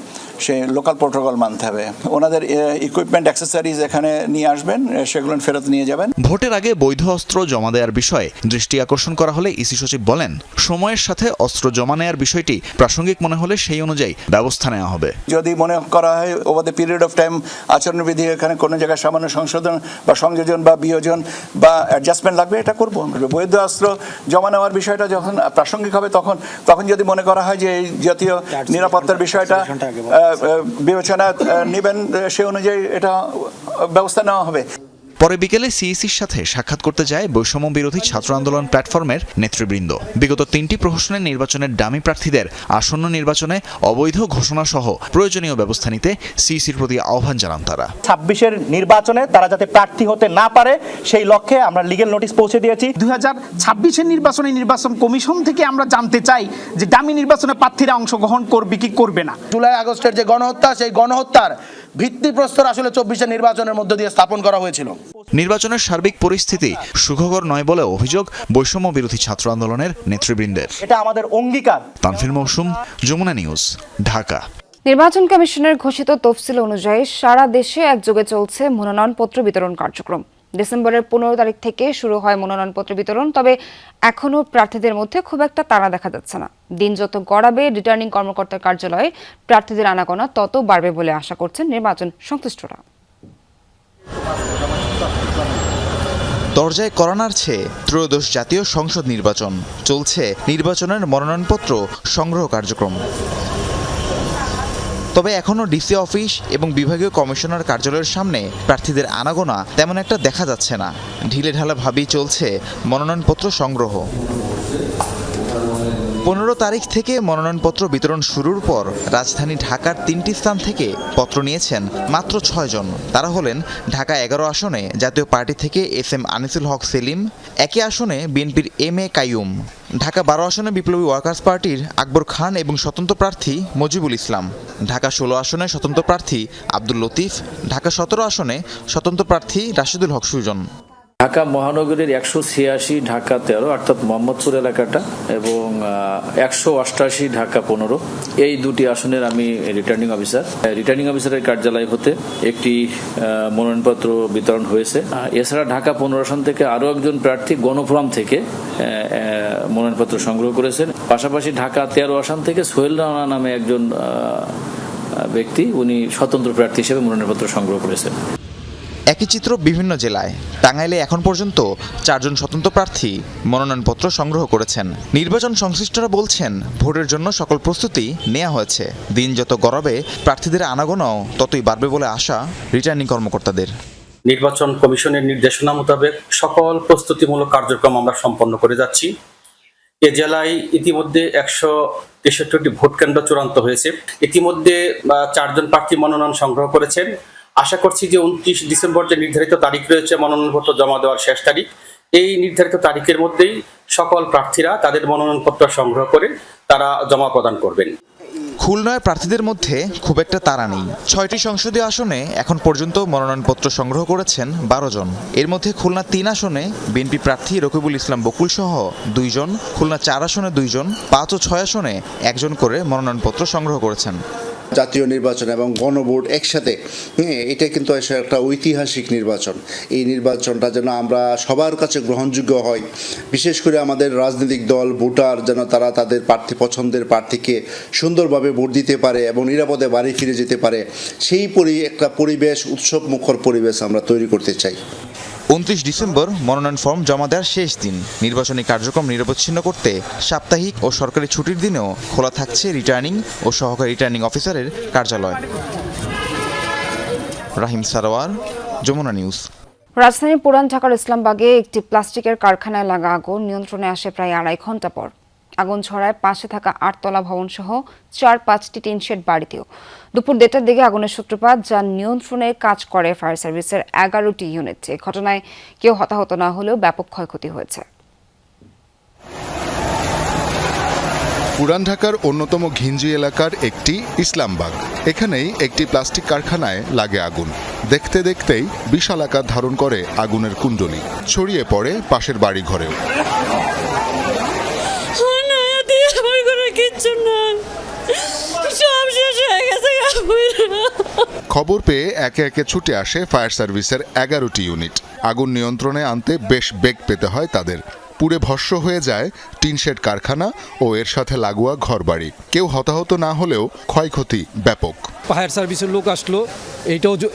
S15: সে লোকাল প্রোটোকল মানতে হবে। ওনাদের ইকুইপমেন্ট অ্যাক্সেসরিজ এখানে নিয়ে আসবেন, সেগুলো ফেরত নিয়ে যাবেন।
S14: ভোটের আগে বৈধ অস্ত্র জমা দেওয়ার বিষয়ে দৃষ্টি আকর্ষণ করা হলে ইসি সচিব বলেন, সময়ের সাথে অস্ত্র জমা নেওয়ার বিষয়টি প্রাসঙ্গিক মনে হলে সেই অনুযায়ী ব্যবস্থা নেওয়া হবে।
S15: যদি মনে করা হয় over the period of time আচরণবিধি এখানে কোনো জায়গায় সামান্য সংশোধন বা সংযোজন বা বিয়োজন বা অ্যাডজাস্টমেন্ট লাগবে, এটা করব। বৈধ অস্ত্র জমা নেওয়ার বিষয়টা যখন প্রাসঙ্গিক হবে তখন যদি মনে করা হয় যে এই জাতীয় নিরাপত্তার বিষয়টা বিবেচনা নেবেন, সে অনুযায়ী এটা ব্যবস্থা নেওয়া হবে।
S14: পরে বিকেলে সিইসির সাথে সাক্ষাৎ করতে যায় বৈষম্য বিরোধী ছাত্র আন্দোলন প্ল্যাটফর্মের নেতৃবৃন্দ। বিগত 3টি প্রহসনের নির্বাচনের ডামি প্রার্থীদের আসন্ন নির্বাচনে অবৈধ ঘোষণা সহ প্রয়োজনীয় ব্যবস্থা নিতে সিইসির প্রতি আহ্বান জানান তারা।
S16: 26-এর নির্বাচনে তারা যাতে প্রার্থী হতে না পারে সেই লক্ষ্যে আমরা লিগ্যাল নোটিশ পৌঁছে দিয়েছি।
S17: 2026-এর নির্বাচনে নির্বাচন কমিশন থেকে আমরা জানতে চাই যে ডামি নির্বাচনে প্রার্থীরা অংশগ্রহণ করবে কি করবে না।
S18: জুলাই আগস্টের যে গণহত্যা, সেই গণহত্যার ভিত্তিপ্রস্তর আসলে 24-এর নির্বাচনের মধ্য দিয়ে স্থাপন করা হয়েছিল।
S14: নির্বাচনের সার্বিক পরিস্থিতি সুখকর নয় বলে অভিযোগ বৈষম্য বিরোধী ছাত্র আন্দোলনের নেতৃবৃন্দের।
S16: এটা আমাদের অঙ্গীকার।
S14: তানফির মৌসুম, যমুনা নিউজ, ঢাকা।
S2: নির্বাচন কমিশনের ঘোষিত তফসিল অনুযায়ী সারা দেশে একযোগে চলছে মনোনয়নপত্র বিতরণ কার্যক্রম। ডিসেম্বরের 15 তারিখ থেকে শুরু হয় মনোনয়নপত্র বিতরণ, তবে এখনও প্রার্থীদের মধ্যে খুব একটা তাড়া দেখা যাচ্ছে না। দিন যত গড়াবে রিটার্নিং কর্মকর্তার কার্যালয়ে প্রার্থীদের আনাগোনা তত বাড়বে বলে আশা করছেন নির্বাচন সংশ্লিষ্টরা।
S4: দরজায় কড়া নাড়ছে ত্রয়োদশ জাতীয় সংসদ নির্বাচন। চলছে নির্বাচনের মনোনয়নপত্র সংগ্রহ কার্যক্রম। তবে এখনও ডিসি অফিস এবং বিভাগীয় কমিশনার কার্যালয়ের সামনে প্রার্থীদের আনাগোনা তেমন একটা দেখা যাচ্ছে না। ঢিলে ঢালাভাবেই চলছে মনোনয়নপত্র সংগ্রহ। 15 তারিখ থেকে মনোনয়নপত্র বিতরণ শুরুর পর রাজধানী ঢাকার 3টি স্থান থেকে পত্র নিয়েছেন মাত্র 6 জন। তারা হলেন ঢাকা 11 আসনে জাতীয় পার্টি থেকে SM আনিসুল হক সেলিম, একই আসনে বিএনপির MA কাইয়ুম, ঢাকা 12 আসনে বিপ্লবী ওয়ার্কার্স পার্টির আকবর খান এবং স্বতন্ত্র প্রার্থী মজিবুল ইসলাম, ঢাকা 16 আসনে স্বতন্ত্র প্রার্থী আব্দুল লতিফ, ঢাকা 17 আসনে স্বতন্ত্র প্রার্থী রাশিদুল হক সুজন।
S19: ঢাকা মহানগরীর 186, ঢাকা 13 অর্থাৎ মোহাম্মদপুর এলাকাটা এবং 188 ঢাকা 15, এই দুটি আসনের আমি রিটার্নিং অফিসারের কার্যালয় হতে একটি মনোনয়নপত্র বিতরণ হয়েছে। এছাড়া ঢাকা 15 আসন থেকে আরও একজন প্রার্থী গণফোরাম থেকে মনোনয়নপত্র সংগ্রহ করেছেন। পাশাপাশি ঢাকা 13 আসন থেকে সোহেল রানা নামে একজন ব্যক্তি, উনি স্বতন্ত্র প্রার্থী হিসেবে মনোনয়নপত্র সংগ্রহ করেছেন।
S4: একই চিত্র বিভিন্ন জেলায়। টাঙ্গাইলে এখন পর্যন্ত 4 জন স্বতন্ত্র প্রার্থী মনোনয়নপত্র সংগ্রহ করেছেন। নির্বাচন সংশ্লিষ্টরা বলছেন, ভোটের জন্য সকল প্রস্তুতি নেওয়া হয়েছে। দিন যত গড়াবে প্রার্থীদের আনাগোনাও ততই বাড়বে বলে আশা রিটার্নিং কর্মকর্তাদের।
S20: নির্বাচন কমিশনের নির্দেশনা মোতাবেক সকল প্রস্তুতিমূলক কার্যক্রম আমরা সম্পন্ন করে যাচ্ছি। এ জেলায় ইতিমধ্যে 163টি ভোট কেন্দ্র চূড়ান্ত হয়েছে। ইতিমধ্যে 4 জন প্রার্থী মনোনয়ন সংগ্রহ করেছেন। আশা করছি যে 29 ডিসেম্বর যে নির্ধারিত তারিখ রয়েছে মনোনয়নপত্র জমা দেওয়ার শেষ তারিখ, এই নির্ধারিত তারিখের মধ্যেই সকল প্রার্থীরা তাদের মনোনয়নপত্র সংগ্রহ করে তারা জমা প্রদান করবেন।
S4: খুলনায় প্রার্থীদের মধ্যে খুব একটা তাড়া নেই। 6টি সংসদীয় আসনে এখন পর্যন্ত মনোনয়নপত্র সংগ্রহ করেছেন 12 জন। এর মধ্যে খুলনা 3 আসনে বিএনপি প্রার্থী রকিবুল ইসলাম বকুল সহ 2 জন, খুলনা 4 আসনে 2 জন, 5 ও 6 আসনে 1 জন করে মনোনয়নপত্র সংগ্রহ করেছেন।
S21: জাতীয় নির্বাচন এবং গণভোট একসাথে, এটা কিন্তু একটা ঐতিহাসিক নির্বাচন। এই নির্বাচনটা যেন আমরা সবার কাছে গ্রহণযোগ্য হয়, বিশেষ করে আমাদের রাজনৈতিক দল ভোটার যেন তারা তাদের প্রার্থী পছন্দের প্রার্থীকে সুন্দরভাবে ভোট দিতে পারে এবং নিরাপদে বাড়ি ফিরে যেতে পারে, সেই একটা পরিবেশ, উৎসব মুখর পরিবেশ আমরা তৈরি করতে চাই।
S1: 29 ডিসেম্বর মনোনয়ন ফর্ম জমা দেওয়ার শেষ দিন। নির্বাচনী কার্যক্রম নিরবচ্ছিন্ন করতে সাপ্তাহিক ও সরকারি ছুটির দিনেও খোলা থাকছে রিটার্নিং ও সহকারী রিটার্নিং অফিসারের কার্যালয়। রাহিম সারোয়ার, যমুনা নিউজ।
S2: রাজধানীর পুরান ঢাকার ইসলামবাগে একটি প্লাস্টিকের কারখানায় লাগা আগুন নিয়ন্ত্রণে আসে প্রায় 2.5 ঘন্টা পর। আগুন ছড়ায় পাশে থাকা 8তলা ভবনসহ 4-5টি টিনশেড বাড়িতেও। দুপুর 1টার দিকে আগুনের সূত্রপাত, যা নিয়ন্ত্রণে কাজ করে ফায়ার সার্ভিসের 11টি ইউনিট। এই ঘটনায় কেউ হতাহত না হলেও ব্যাপক ক্ষয়ক্ষতি হয়েছে।
S22: পুরান ঢাকার অন্যতম ঘিঞ্জি এলাকার একটি ইসলামবাগ। এখানেই একটি প্লাস্টিক কারখানায় লাগে আগুন। দেখতে দেখতেই বিশাল আকার ধারণ করে আগুনের কুণ্ডলী, ছড়িয়ে পড়ে পাশের বাড়ি ঘরেও। খবর পেয়ে একে একে ছুটে আসে ফায়ার সার্ভিসের 11টি ইউনিট। আগুন নিয়ন্ত্রণে আনতে বেশ বেগ পেতে হয় তাদের। পুড়ে ভস্ম হয়ে যায় টিনশেড কারখানা ও এর সাথে লাগোয়া ঘরবাড়ি। কেউ হতাহত না হলেও ক্ষয়ক্ষতি ব্যাপক।
S23: ফায়ার সার্ভিসের লোক আসলো,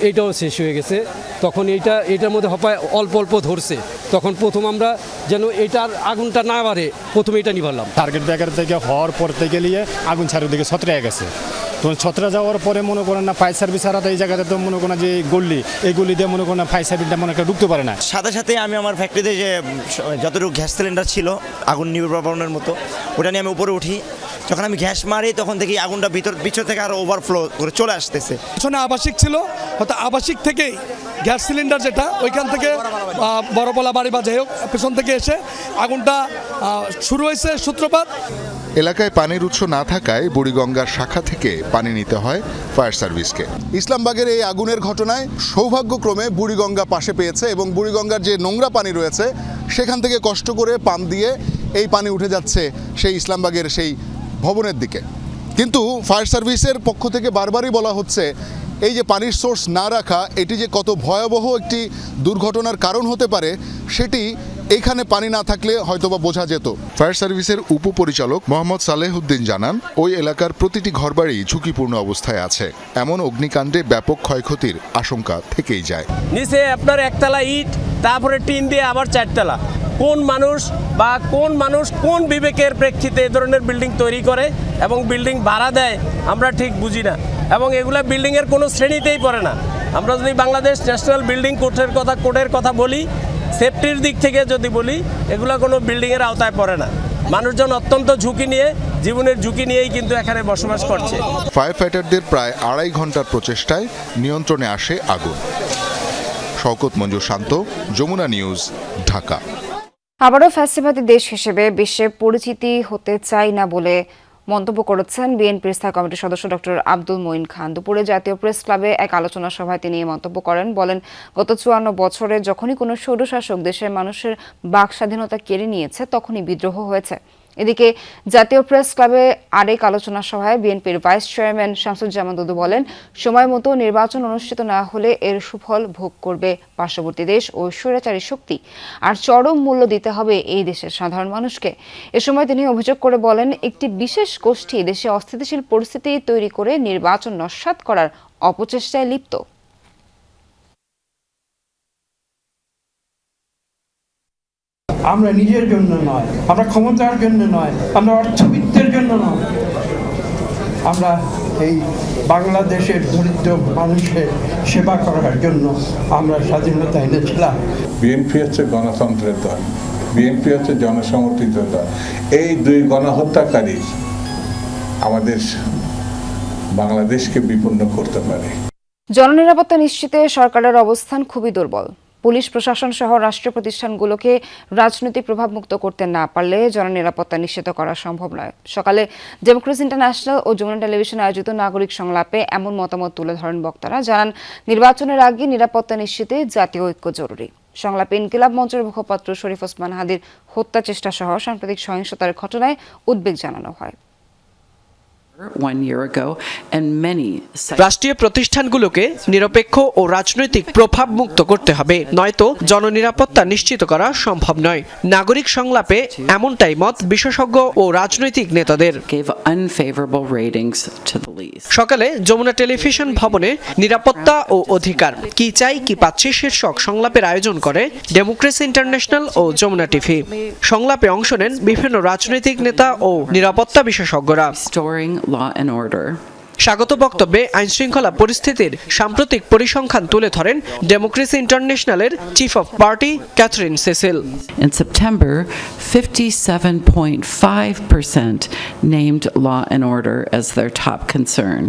S23: এইটাও শেষ হয়ে গেছে। তখন এইটার মধ্যে হপায় অল্প অল্প ধরছে। তখন প্রথম আমরা যেন এইটার আগুনটা না বাড়ে প্রথমে এটা নিভালাম।
S24: টার্গেট ব্যাগের থেকে হওয়ার পর থেকে নিয়ে আগুন চারিদিকে ছত্রে গেছে। তো ছত্রা যাওয়ার পরে মনে করেন না ফায়ার সার্ভিস আর এই জায়গাতে তো মনে করেন যে এই গল্লি দিয়ে মনে করেন না ফায়ার সার্ভিসটা মনে একটা ঢুকতে পারে না।
S25: সাথে সাথে আমি আমার ফ্যাক্টরিতে যে যতটুকু গ্যাস সিলিন্ডার ছিল আগুন নির্বাপনের মতো, ওটা নিয়ে আমি উপরে উঠি। যখন আমি গ্যাস মারি তখন দেখি আগুনটা পিছন থেকে আরো ওভারফ্লো করে চলে আসতেছে।
S26: পিছনে আবাসিক ছিল, হয়তো আবাসিক থেকেই গ্যাস সিলিন্ডার যেটা ওইখান থেকে বড়পলা বাড়ি বা যাই হোক পিছন থেকে এসে আগুনটা শুরু হয়েছে সূত্রপাত।
S22: এলাকায় পানির উৎস না থাকায় বুড়িগঙ্গার শাখা থেকে পানি নিতে হয় ফায়ার সার্ভিসকে। ইসলামবাগের এই আগুনের ঘটনায় সৌভাগ্যক্রমে বুড়িগঙ্গা পাশে পেয়েছে এবং বুড়িগঙ্গার যে নোংরা পানি রয়েছে সেখান থেকে কষ্ট করে পাম্প দিয়ে এই পানি উঠে যাচ্ছে সেই ইসলামবাগের সেই ভবনের দিকে। কিন্তু ফায়ার সার্ভিসের পক্ষ থেকে বারবারই বলা হচ্ছে এই যে পানির সোর্স না রাখা, এটি যে কত ভয়াবহ একটি দুর্ঘটনার কারণ হতে পারে সেটি এখানে পানি না থাকলে হয়তোবা বোঝা যেত। ফায়ার সার্ভিসের উপপরিচালক মোহাম্মদ সালেহউদ্দিন জানান, ওই এলাকার প্রতিটি ঘরবাড়ি ঝুঁকিপূর্ণ অবস্থায় আছে। এমন অগ্নিকাণ্ডে ব্যাপক ক্ষয়ক্ষতির আশঙ্কা থেকেই যায়।
S27: নিচে আপনার একতলা ইট, তারপরে টিন দিয়ে আবার 4তলা। কোন মানুষ কোন বিবেকের প্রেক্ষিতে এ ধরনের বিল্ডিং তৈরি করে এবং বিল্ডিং ভাড়া দেয় আমরা ঠিক বুঝি না, এবং এগুলা বিল্ডিংয়ের কোনো শ্রেণীতেই পড়ে না। আমরা যদি বাংলাদেশ ন্যাশনাল বিল্ডিং কোডের কথা বলি, সেফটির দিক থেকে যদি বলি, এগুলা কোনো বিল্ডিংয়ের আওতায় পড়ে না। মানুষজন অত্যন্ত ঝুঁকি নিয়ে, জীবনের ঝুঁকি নিয়েই কিন্তু এখানে বসবাস করছে।
S22: ফায়ার ফাইটারদের প্রায় 2.5 ঘন্টার প্রচেষ্টায় নিয়ন্ত্রণে আসে আগুন। শওকত মঞ্জুর শান্ত, যমুনা নিউজ, ঢাকা।
S2: আবারও ফ্যাসিবাদী দেশ হিসেবে বিশ্বে পরিচিতি হতে চাই না বলে মন্তব্য করেছেন বিএনপির স্থায়ী কমিটির সদস্য ডক্টর আব্দুল মঈন খান। দুপুরে জাতীয় প্রেস ক্লাবে এক আলোচনা সভায় তিনি এই মন্তব্য করেন। বলেন, গত 54 বছরে যখনই কোনো স্বৈরশাসক দেশের মানুষের বাক স্বাধীনতা কেড়ে নিয়েছে তখনই বিদ্রোহ হয়েছে। এদিকে জাতীয় প্রেস ক্লাবে আরেক আলোচনা সভায় বিএনপির ভাইস চেয়ারম্যান শামসুজ্জামান দুদু বলেন, সময় মতো নির্বাচন অনুষ্ঠিত না হলে এর সুফল ভোগ করবে পার্শ্ববর্তী দেশ ও স্বৈরাচারী শক্তি, আর চরম মূল্য দিতে হবে এই দেশের সাধারণ মানুষকে। এ সময় তিনি অভিযোগ করে বলেন, একটি বিশেষ গোষ্ঠী দেশে অস্থিতিশীল পরিস্থিতি তৈরি করে নির্বাচন নস্যাৎ করার অপচেষ্টায় লিপ্ত।
S28: আমরা নিজের জন্য নয়, আমরা ক্ষমতার জন্য নয়, আমরা অর্থবিত্তের জন্য নয়, আমরা এই বাংলাদেশের দরিদ্র মানুষের সেবা করার জন্য আমরা স্বাধীনতা এনেছিলাম।
S29: বিএনপি হচ্ছে গণতন্ত্রের দল, বিএনপি হচ্ছে জনসমর্থিত দল। এই দুই গণহত্যাকারী আমাদের বাংলাদেশকে বিপন্ন করতে পারে।
S2: জননিরাপত্তা নিশ্চিতে সরকারের অবস্থান খুবই দুর্বল। পুলিশ প্রশাসন সহ রাষ্ট্রীয় প্রতিষ্ঠানগুলোকে রাজনৈতিক প্রভাবমুক্ত করতে না পারলে জননিরাপত্তা নিশ্চিত করা সম্ভব নয়। সকালে ডেমোক্রেসি ইন্টারন্যাশনাল ও যমুনা টেলিভিশন আয়োজিত নাগরিক সংলাপে এমন মতামত তুলে ধরেন বক্তারা। জানান, নির্বাচনের আগে নিরাপত্তা নিশ্চিতে জাতীয় ঐক্য জরুরি। সংলাপে ইনকিলাব মঞ্চের মুখপাত্র শরীফ ওসমান হাদির হত্যা চেষ্টা সহ সাম্প্রতিক সহিংসতার ঘটনায় উদ্বেগ জানানো হয়।
S27: রাষ্ট্রীয় প্রতিষ্ঠানগুলোকে নিরপেক্ষ ও রাজনৈতিক প্রভাব মুক্ত করতে হবে, নয়তো জননিরাপত্তা নিশ্চিত করা সম্ভব নয়। নাগরিক সংলাপে এমনটাই মত বিশেষজ্ঞ ও রাজনৈতিক নেতাদের। সকালে যমুনা টেলিভিশন ভবনে নিরাপত্তা ও অধিকার কি চাই কি পাচ্ছি শীর্ষক সংলাপের আয়োজন করে ডেমোক্রেসি ইন্টারন্যাশনাল ও যমুনা টিভি। সংলাপে অংশ নেন বিভিন্ন রাজনৈতিক নেতা ও নিরাপত্তা বিশেষজ্ঞরা। স্বাগত বক্তব্যে আইনশৃঙ্খলা পরিস্থিতির সাম্প্রতিক পরিসংখ্যান তুলে ধরেন ডেমোক্রেসি ইন্টারন্যাশনালের chief of party Catherine Cecil.
S3: In September, 57.5% named law and order as their top concern.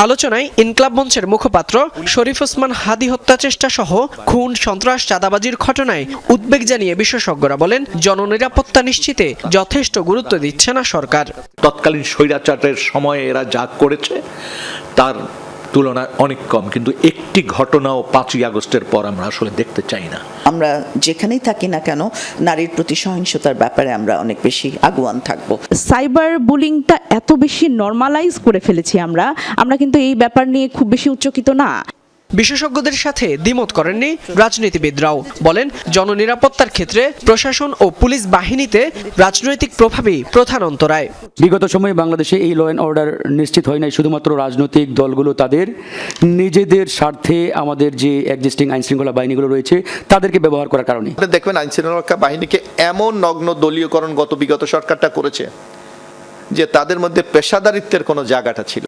S27: আলোচনায় ইনকলাব মঞ্চের মুখপাত্র শরীফ ওসমান হাদি হত্যা চেষ্টা সহ খুন, সন্ত্রাস, চাঁদাবাজির ঘটনায় উদ্বেগ জানিয়ে বিশেষজ্ঞরা বলেন, জননিরাপত্তা নিশ্চিতে যথেষ্ট গুরুত্ব দিচ্ছে না সরকার।
S5: তৎকালীন স্বৈরাচারের সময়ে এরা যা করেছে তার তুলনায় অনেক কম, কিন্তু একটি ঘটনাও 5ই আগস্টের পর আমরা আসলে দেখতে চাই না।
S6: আমরা যেখানেই থাকি না কেন নারীর প্রতি সহিংসতার ব্যাপারে আমরা অনেক বেশি আগুয়ান থাকব।
S7: সাইবার বুলিংটা এত বেশি নরমালাইজ করে ফেলেছি আমরা কিন্তু এই ব্যাপার নিয়ে খুব বেশি উচ্চকিত না।
S27: বিশেষজ্ঞদের সাথে দ্বিমত করেননি রাজনীতিবিদরাও, বলেন জননিরাপত্তার ক্ষেত্রে প্রশাসন ও পুলিশ বাহিনীতে রাজনৈতিক প্রভাবই প্রধান অন্তরায়।
S8: বিগত সময়ে বাংলাদেশে এই ল অ্যান্ড অর্ডার নিশ্চিত হয় নাই শুধুমাত্র রাজনৈতিক দলগুলো তাদের নিজেদের স্বার্থে আমাদের যে এক্সিস্টিং আইনশৃঙ্খলা বাহিনীগুলো রয়েছে তাদেরকে ব্যবহার করার কারণে।
S9: দেখবেন আইনশৃঙ্খলা বাহিনীকে এমন নগ্ন দলীয়করণ বিগত সরকারটা করেছে যে তাদের মধ্যে পেশাদারিত্বের কোনো জায়গাটা ছিল।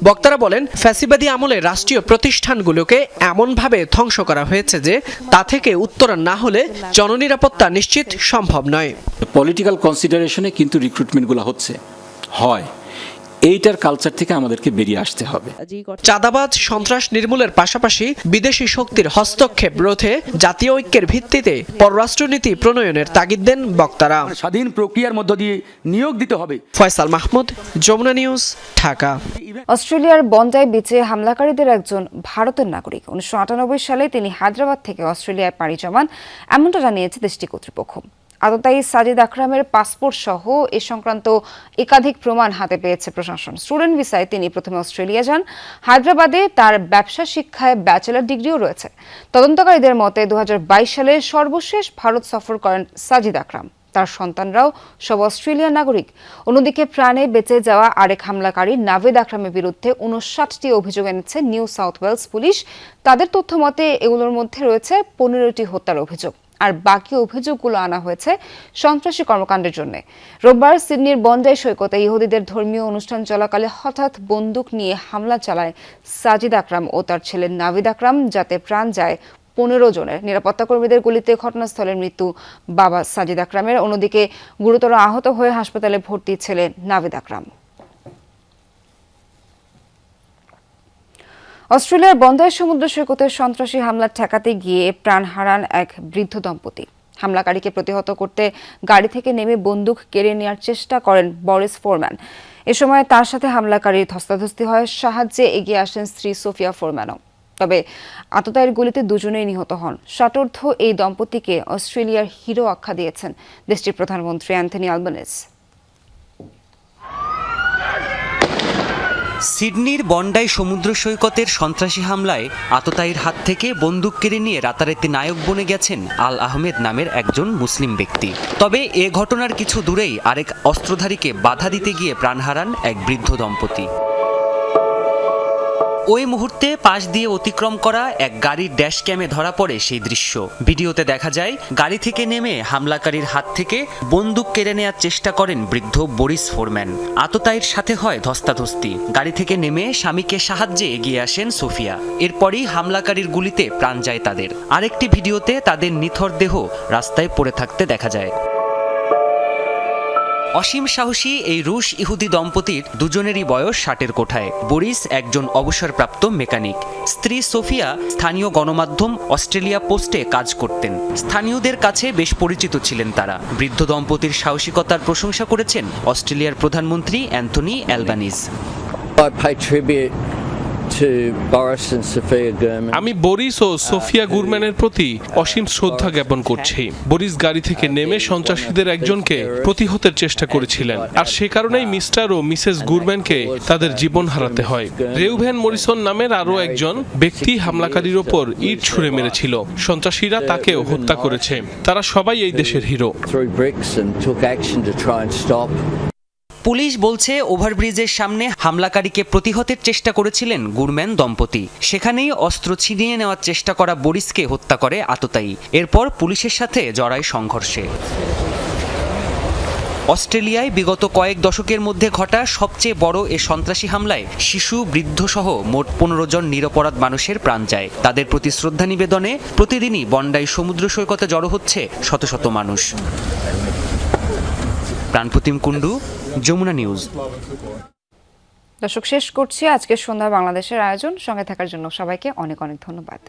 S27: বক্তারা বলেন, ফ্যাসিবাদী আমলে রাষ্ট্রীয় প্রতিষ্ঠানগুলোকে এমনভাবে ধ্বংস করা হয়েছে যে তা থেকে উত্তরণ না হলে জননিরাপত্তা নিশ্চিত সম্ভব নয়।
S8: পলিটিক্যাল কনসিডারেশনে কিন্তু রিক্রুটমেন্টগুলো হয়, এইটার কালচার থেকে আমাদেরকে বেরিয়ে আসতে হবে।
S27: চাঁদাবাজ, সন্ত্রাস নির্মূলের পাশাপাশি বিদেশি শক্তির হস্তক্ষেপ রোধে জাতীয় ঐক্যের ভিত্তিতে পররাষ্ট্রনীতি প্রণয়নের তাগিদ দেন বক্তারা।
S8: স্বাধীন প্রক্রিয়ার মধ্য দিয়ে নিয়োগ দিতে হবে।
S27: ফয়সাল মাহমুদ, যমুনা নিউজ, ঢাকা।
S2: অস্ট্রেলিয়ার বন্ডাই বিচে হামলাকারীদের একজন ভারতের নাগরিক। 1998 সালে তিনি হায়দ্রাবাদ থেকে অস্ট্রেলিয়ায় পাড়ি জমান, এমনটা জানিয়েছে দেশটি কর্তৃপক্ষ। আততায়ী সাজিদ আকরামের পাসপোর্ট সহ এ সংক্রান্ত একাধিক প্রমাণ হাতে পেয়েছে প্রশাসন। স্টুডেন্ট ভিসায় তিনি প্রথমে অস্ট্রেলিয়া যান। হায়দ্রাবাদে তার ব্যবসা শিক্ষায় ব্যাচেলর ডিগ্রিও রয়েছে। তদন্তকারীদের মতে 2022 সালে সর্বশেষ ভারত সফর করেন সাজিদ আকরাম। তার সন্তানরাও সব অস্ট্রেলিয়ার নাগরিক। অন্যদিকে প্রাণে বেঁচে যাওয়া আরেক হামলাকারী নাভেদ আকরামের বিরুদ্ধে 59টি অভিযোগ এনেছে নিউ সাউথ ওয়েলস পুলিশ। তাদের তথ্য মতে এগুলোর মধ্যে রয়েছে 15টি হত্যার অভিযোগ, আর বাকি অভিযোগগুলো আনা হয়েছে সন্ত্রাসী কর্মকাণ্ডের জন্য। রোববার সিডনির বন্ডাই সৈকতে ইহুদিদের ধর্মীয় অনুষ্ঠান চলাকালে হঠাৎ বন্দুক নিয়ে হামলা চালায় সাজিদ আকরাম ও তার ছেলে নাভিদ আকরাম, যাতে প্রাণ যায় 15 জনের। নিরাপত্তা কর্মীদের গুলিতে ঘটনাস্থলে মৃত্যু বাবা সাজিদ আকরামের। অন্যদিকে গুরুতর আহত হয়ে হাসপাতালে ভর্তি ছেলে নাভিদ আকরাম। অস্ট্রেলিয়ার বন্ডাই সমুদ্র সৈকতে সন্ত্রাসী হামলা ঠেকাতে গিয়ে প্রাণ হারান এক বৃদ্ধ দম্পতি। হামলাকারীকে প্রতিহত করতে গাড়ি থেকে নেমে বন্দুক কেড়ে নেওয়ার চেষ্টা করেন বরিস ফোরম্যান। এ সময় তার সাথে হামলাকারীর ধস্তাধস্তি হয়। সাহায্যে এগিয়ে আসেন স্ত্রী সোফিয়া ফোরম্যানও। তবে আততায়ীর গুলিতে দুজনেই নিহত হন। ষাটোর্ধ্ব এই দম্পতিকে অস্ট্রেলিয়ার হিরো আখ্যা দিয়েছেন দেশটির প্রধানমন্ত্রী অ্যান্থনি আলবানিজ।
S10: সিডনির বন্ডাই সমুদ্র সৈকতের সন্ত্রাসী হামলায় আততায়ীর হাত থেকে বন্দুক কেড়ে নিয়ে রাতারাতি নায়ক বনে গেছেন আল আহমেদ নামের একজন মুসলিম ব্যক্তি। তবে এ ঘটনার কিছু দূরেই আরেক অস্ত্রধারীকে বাধা দিতে গিয়ে প্রাণ হারান এক বৃদ্ধ দম্পতি। ওই মুহূর্তে পাশ দিয়ে অতিক্রম করা এক গাড়ির ড্যাশ ক্যামে ধরা পড়ে সেই দৃশ্য। ভিডিওতে দেখা যায় গাড়ি থেকে নেমে হামলাকারীর হাত থেকে বন্দুক কেড়ে নেওয়ার চেষ্টা করেন বৃদ্ধ বরিস ফোরম্যান। আততায়ীর সাথে হয় ধস্তাধস্তি। গাড়ি থেকে নেমে স্বামীকে সাহায্যে এগিয়ে আসেন সোফিয়া। এরপরই হামলাকারীর গুলিতে প্রাণ যায় তাদের। আরেকটি ভিডিওতে তাদের নিথর দেহ রাস্তায় পড়ে থাকতে দেখা যায়। অসীম সাহসী এই রুশ ইহুদি দম্পতির দুজনেরই বয়স 60-এর কোঠায়। বরিস একজন অবসরপ্রাপ্ত মেকানিক। স্ত্রী সোফিয়া স্থানীয় গণমাধ্যম অস্ট্রেলিয়া পোস্টে কাজ করতেন। স্থানীয়দের কাছে বেশ পরিচিত ছিলেন তারা। বৃদ্ধ দম্পতির সাহসিকতার প্রশংসা করেছেন অস্ট্রেলিয়ার প্রধানমন্ত্রী Anthony Albanese.
S11: I pay tribute আমি বরিস ও সোফিয়া গুরম্যানের প্রতি অসীম শ্রদ্ধা জ্ঞাপন করছি। বরিস গাড়ি থেকে নেমে সন্ত্রাসীদের একজনকে প্রতিহতের চেষ্টা করেছিলেন, আর সে কারণেই মিস্টার ও মিসেস গুরম্যানকে তাদের জীবন হারাতে হয়। রেউভেন মরিসন নামের আরও একজন ব্যক্তি হামলাকারীর ওপর ইট ছুঁড়ে মেরেছিল। সন্ত্রাসীরা তাকেও হত্যা করেছে। তারা সবাই এই দেশের হিরো।
S10: পুলিশ বলছে ওভারব্রিজের সামনে হামলাকারীকে প্রতিহতের চেষ্টা করেছিলেন গুরম্যান দম্পতি। সেখানেই অস্ত্র ছিনিয়ে নেওয়ার চেষ্টা করা বরিসকে হত্যা করে আততায়ী। এরপর পুলিশের সাথে জড়ায় সংঘর্ষে। অস্ট্রেলিয়ায় বিগত কয়েক দশকের মধ্যে ঘটা সবচেয়ে বড় এ সন্ত্রাসী হামলায় শিশু, বৃদ্ধসহ মোট 15 জন নিরপরাধ মানুষের প্রাণ যায়। তাদের প্রতি শ্রদ্ধা নিবেদনে প্রতিদিনই বন্ডাই সমুদ্র সৈকতে জড়ো হচ্ছে শত শত মানুষ। প্রাণপ্রতিম কুণ্ডু, যমুনা নিউজ।
S2: দর্শক, শেষ করছি আজকের সন্ধ্যা বাংলাদেশের আয়োজন। সঙ্গে থাকার জন্য সবাইকে অনেক অনেক ধন্যবাদ।